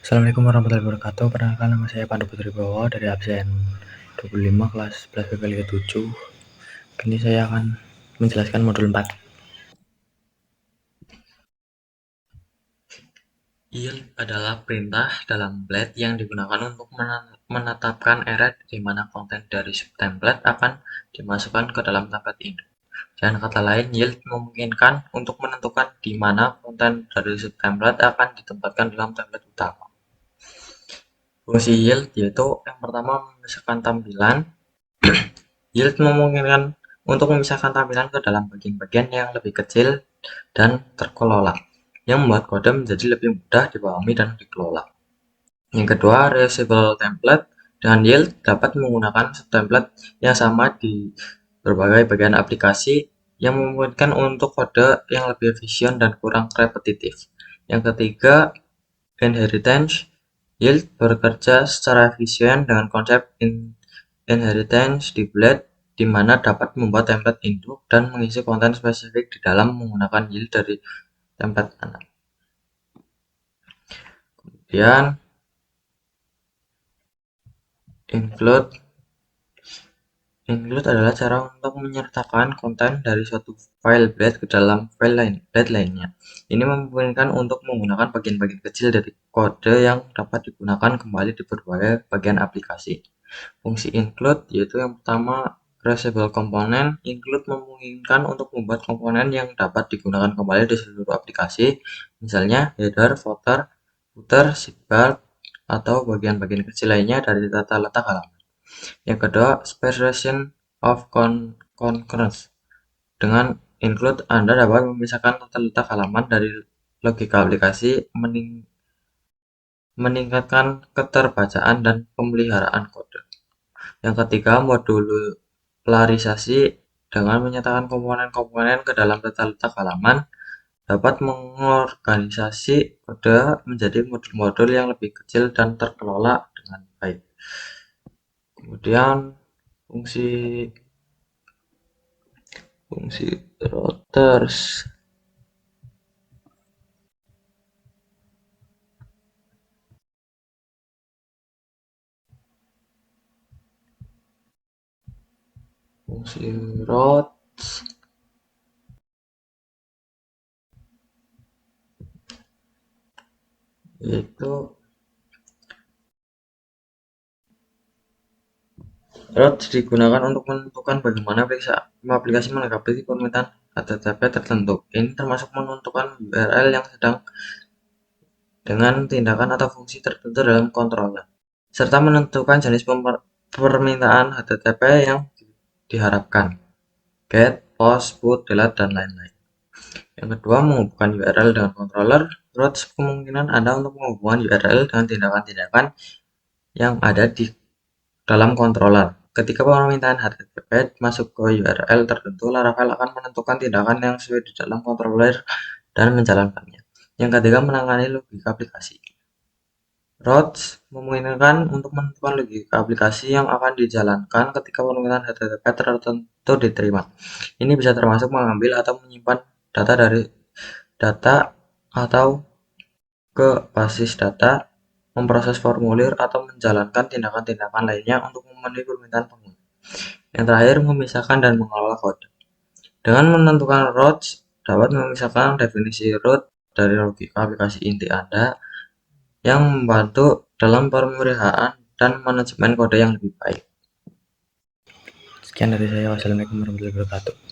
Assalamualaikum warahmatullahi wabarakatuh. Perkenalkan, nama saya Pandu Putri Bowo dari absen 25 kelas 11 PP Liga 7. Kini saya akan menjelaskan modul 4. Yield adalah perintah dalam blade yang digunakan untuk menetapkan array di mana konten dari subtemplate akan dimasukkan ke dalam template induk. Dengan kata lain, yield memungkinkan untuk menentukan di mana konten dari subtemplate akan ditempatkan dalam template utama. Fungsi yield yaitu yang pertama memisahkan tampilan. Yield memungkinkan untuk memisahkan tampilan ke dalam bagian-bagian yang lebih kecil dan terkelola, yang membuat kode menjadi lebih mudah dipahami dan dikelola. Yang kedua, reusable template. Dengan yield dapat menggunakan subtemplate yang sama di berbagai bagian aplikasi yang memungkinkan untuk kode yang lebih efisien dan kurang repetitif. Yang ketiga, inheritance. Yield bekerja secara efisien dengan konsep inheritance di blade, di mana dapat membuat template induk dan mengisi konten spesifik di dalam menggunakan yield dari template anak. Kemudian include adalah cara untuk menyertakan konten dari suatu file blade ke dalam blade lainnya. Ini memungkinkan untuk menggunakan bagian-bagian kecil dari kode yang dapat digunakan kembali di berbagai bagian aplikasi. Fungsi include yaitu yang pertama, reusable component. Include memungkinkan untuk membuat komponen yang dapat digunakan kembali di seluruh aplikasi, misalnya header, footer, sidebar, atau bagian-bagian kecil lainnya dari tata letak halaman. Yang kedua, separation of concurrence. Dengan include, Anda dapat memisahkan tata letak halaman dari logika aplikasi, meningkatkan keterbacaan dan pemeliharaan kode. Yang ketiga, modularisasi. Dengan menyatakan komponen-komponen ke dalam tata letak halaman, dapat mengorganisasi kode menjadi modul-modul yang lebih kecil dan terkelola dengan baik. Kemudian fungsi routers. Fungsi routes yaitu routes digunakan untuk menentukan bagaimana aplikasi melengkapi permintaan HTTP tertentu. Ini termasuk menentukan URL yang sedang dengan tindakan atau fungsi tertentu dalam controller, serta menentukan jenis permintaan HTTP yang diharapkan, get, post, put, delete, dan lain-lain. Yang kedua, menghubungkan URL dengan controller. Routes kemungkinan Anda untuk menghubungkan URL dengan tindakan-tindakan yang ada di dalam controller. Ketika permintaan HTTP masuk ke URL tertentu, Laravel akan menentukan tindakan yang sesuai di dalam controller dan menjalankannya. Yang ketiga, menangani logika aplikasi. Routes memungkinkan untuk menentukan logika aplikasi yang akan dijalankan ketika permintaan HTTP tertentu diterima. Ini bisa termasuk mengambil atau menyimpan data dari data atau ke basis data, memproses formulir, atau menjalankan tindakan-tindakan lainnya untuk memenuhi permintaan pengguna. Yang terakhir, memisahkan dan mengelola kode. Dengan menentukan routes, dapat memisahkan definisi root dari logika aplikasi inti Anda yang membantu dalam pemeliharaan dan manajemen kode yang lebih baik. Sekian dari saya. Wassalamualaikum warahmatullahi wabarakatuh.